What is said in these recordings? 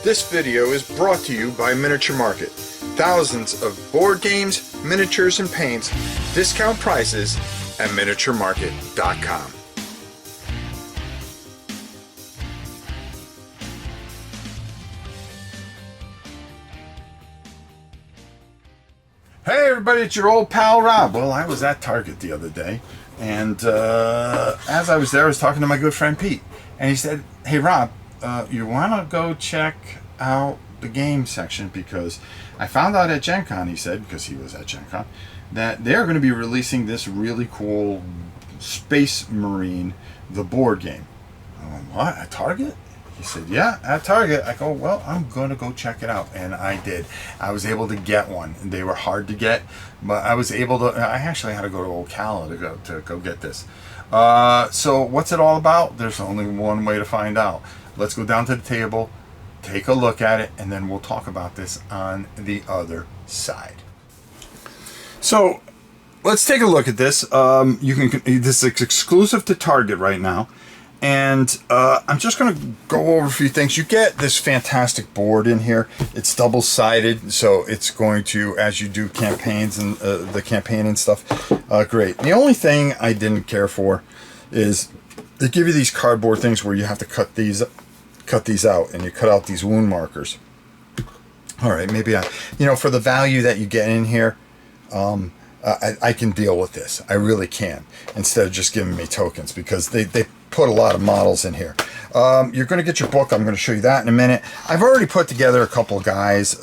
This video is brought to you by Miniature Market. Thousands of board games, miniatures, and paints, discount prices at miniaturemarket.com. Hey everybody, it's your old pal Rob. Well, I was at Target the other day, and as I was there, I was talking to my good friend Pete, and he said, "Hey Rob, you want to go check out the game section, because I found out at Gen Con," he said, because he was at Gen Con, that they're going to be releasing this really cool Space Marine, the board game. I went, "What, at Target?" He said, "Yeah, at Target." I go, "Well, I'm going to go check it out." And I did. I was able to get one. They were hard to get, but I was able to. I actually had to go to Ocala to go get this. So what's it all about? There's only one way to find out. Let's go down to the table, take a look at it, and then we'll talk about this on the other side. So let's take a look at this. This is exclusive to Target right now. And I'm just going to go over a few things. You get this fantastic board in here. It's double-sided, so it's going to, as you do campaigns and the campaign and stuff, great. The only thing I didn't care for is they give you these cardboard things where you have to cut these out, and you cut out these wound markers. All right, maybe for the value that you get in here, I can deal with this. I really can, instead of just giving me tokens, because they put a lot of models in here. You're going to get your book. I'm going to show you that in a minute. I've already put together a couple of guys.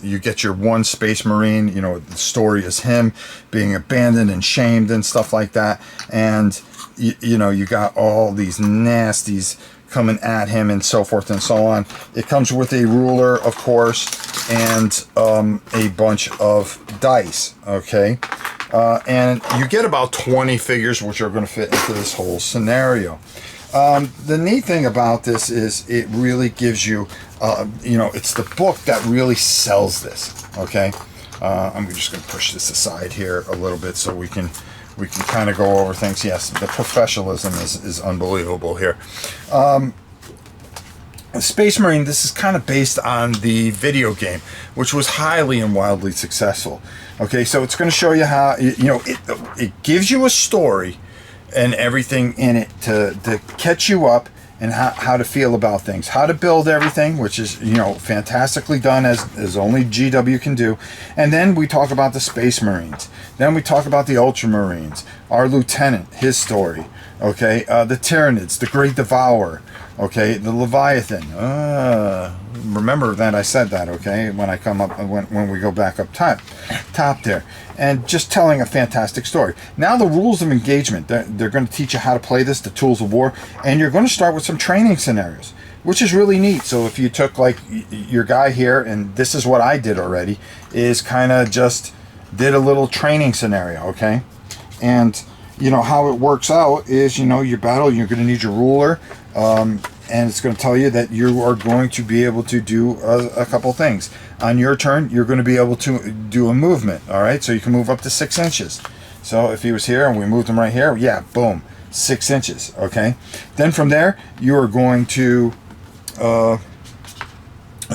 You get your one Space Marine. The story is him being abandoned and shamed and stuff like that. And you got all these nasties coming at him and so forth and so on. It comes with a ruler, of course, and a bunch of dice. Okay. And you get about 20 figures, which are going to fit into this whole scenario. The neat thing about this is it really gives you, it's the book that really sells this. Okay, I'm just going to push this aside here a little bit so we can kind of go over things. Yes, the professionalism is unbelievable here. Space Marine, this is kind of based on the video game, which was highly and wildly successful. Okay, so it's going to show you how, it gives you a story and everything in it to catch you up and how to feel about things, how to build everything, which is, fantastically done as only GW can do. And then we talk about the Space Marines. Then we talk about the Ultramarines, our lieutenant, his story. Okay, the Tyranids, the Great Devourer. Okay, the Leviathan. Remember that I said that, okay, when I come up, when we go back up top there. And just telling a fantastic story. Now the rules of engagement. They're going to teach you how to play this, the tools of war, and you're going to start with some training scenarios, which is really neat. So if you took, like, your guy here, and this is what I did already, is kind of just did a little training scenario, okay? And how it works out is, your battle, you're going to need your ruler, and it's going to tell you that you are going to be able to do a couple things. On your turn, you're going to be able to do a movement, all right? So you can move up to 6 inches. So if he was here and we moved him right here, yeah, boom, 6 inches, okay? Then from there, you are going to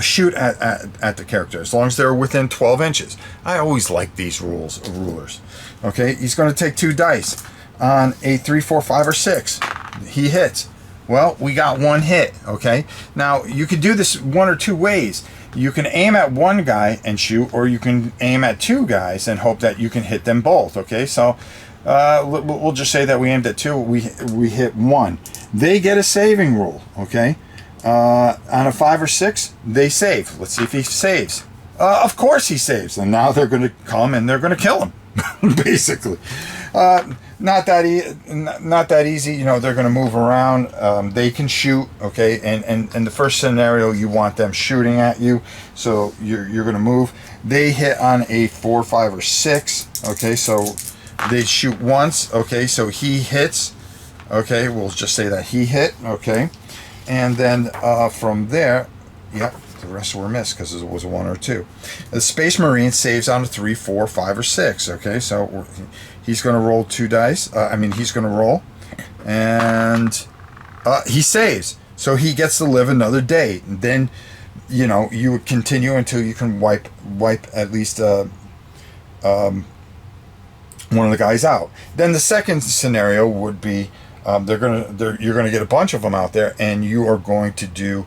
shoot at the character, as long as they're within 12 inches. I always like these rulers. Okay, he's going to take 2 dice. On a 3, 4, 5, or 6, he hits. Well, we got 1 hit. Okay, now you could do this 1 or 2 ways. You can aim at 1 guy and shoot, or you can aim at 2 guys and hope that you can hit them both. Okay, so we'll just say that we aimed at 2, we hit 1. They get a saving rule. Okay, on a 5 or 6, they save. Let's see if he saves. Of course he saves, and now they're going to come and they're going to kill him. Basically, not that easy. They're going to move around. They can shoot. Okay, and the first scenario, you want them shooting at you, so you're going to move. They hit on a 4, 5, or 6. Okay, so they shoot once. Okay, so he hits. Okay, we'll just say that he hit. Okay, and then from there, yep. The rest were missed because it was a 1 or 2. The Space Marine saves on a 3, 4, 5, or 6. Okay, so he's going to roll 2 dice. He's going to roll, and he saves. So he gets to live another day. And then you know, you would continue until you can wipe at least one of the guys out. Then the second scenario would be you're gonna get a bunch of them out there, and you are going to do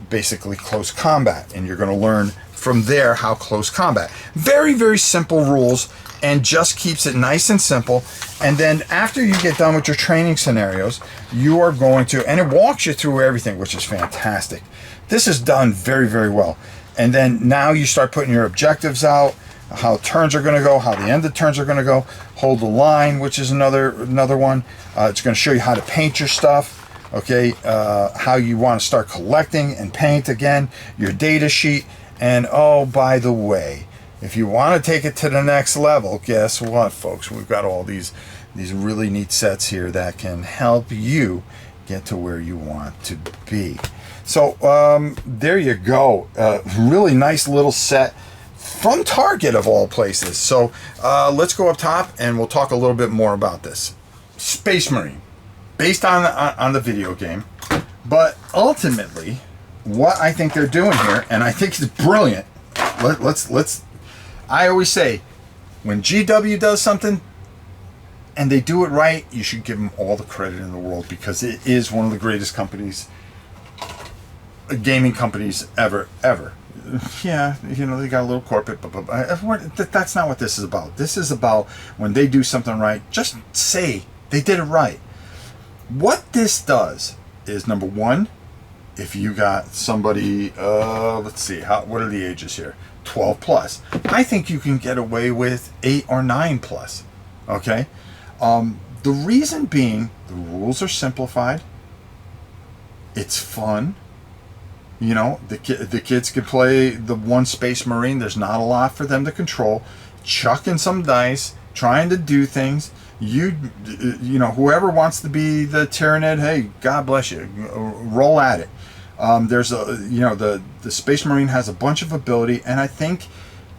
basically close combat, and you're going to learn from there how close combat. Very, very simple rules, and just keeps it nice and simple. And then after you get done with your training scenarios, you are going to, and it walks you through everything, which is fantastic. This is done very, very well. And then now you start putting your objectives out, how turns are going to go, how the end of turns are going to go, hold the line, which is another one. It's going to show you how to paint your stuff. Okay, how you want to start collecting and paint again, your data sheet. And oh, by the way, if you want to take it to the next level, guess what, folks? We've got all these really neat sets here that can help you get to where you want to be. So there you go. Really nice little set from Target of all places. So let's go up top and we'll talk a little bit more about this. Space Marine. Based on the video game, but ultimately, what I think they're doing here, and I think it's brilliant. Let's. I always say, when GW does something, and they do it right, you should give them all the credit in the world, because it is one of the greatest companies, gaming companies ever. Yeah, you know, they got a little corporate, but that's not what this is about. This is about when they do something right, just say they did it right. What this does is, number one, if you got somebody, let's see, what are the ages here? 12 plus. I think you can get away with 8 or 9 plus. Okay? The reason being, the rules are simplified. It's fun. You know, the kids can play the one Space Marine. There's not a lot for them to control. Chucking some dice, trying to do things. You know, whoever wants to be the Tyrannid, hey, God bless you. Roll at it. There's the Space Marine has a bunch of ability, and I think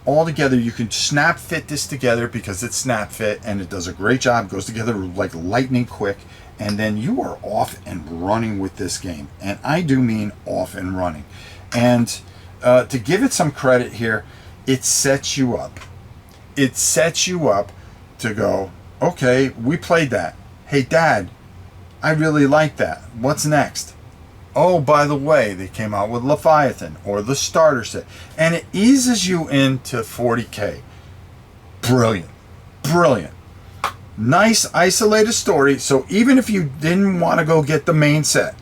altogether you can snap fit this together, because it's snap fit and it does a great job, goes together like lightning quick, and then you are off and running with this game. And I do mean off and running. And to give it some credit here, it sets you up. It sets you up to go, okay, we played that. Hey, Dad, I really like that. What's next? Oh, by the way, they came out with Leviathan, or the starter set. And it eases you into 40K. Brilliant. Brilliant. Nice isolated story. So even if you didn't want to go get the main set,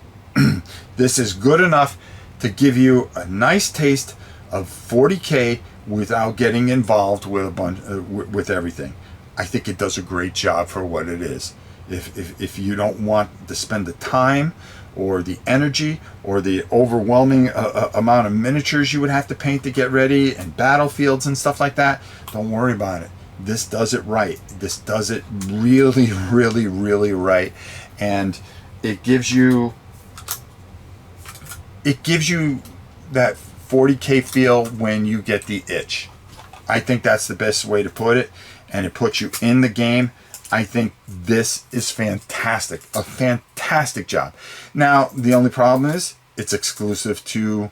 this is good enough to give you a nice taste of 40K without getting involved with a bunch with everything. I think it does a great job for what it is. If you don't want to spend the time or the energy or the overwhelming amount of miniatures you would have to paint to get ready, and battlefields and stuff like that, don't worry about it. This does it right. This does it really, really, really right. And it gives you that 40K feel when you get the itch. I think that's the best way to put it. And it puts you in the game. I think this is fantastic. A fantastic job. Now, the only problem is it's exclusive to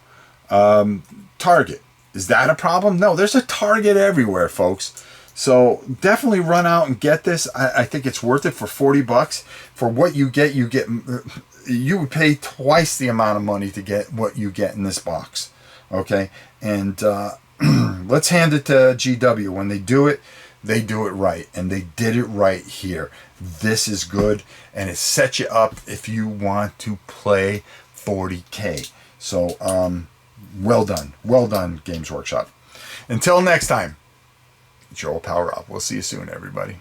Target. Is that a problem? No, there's a Target everywhere, folks. So definitely run out and get this. I think it's worth it for $40. For what you get, you would pay twice the amount of money to get what you get in this box. Okay? And let's hand it to GW. When they do it right, and they did it right here. This is good, and it sets you up if you want to play 40K. So, well done, Games Workshop. Until next time, it's your old pal Rob. We'll see you soon, everybody.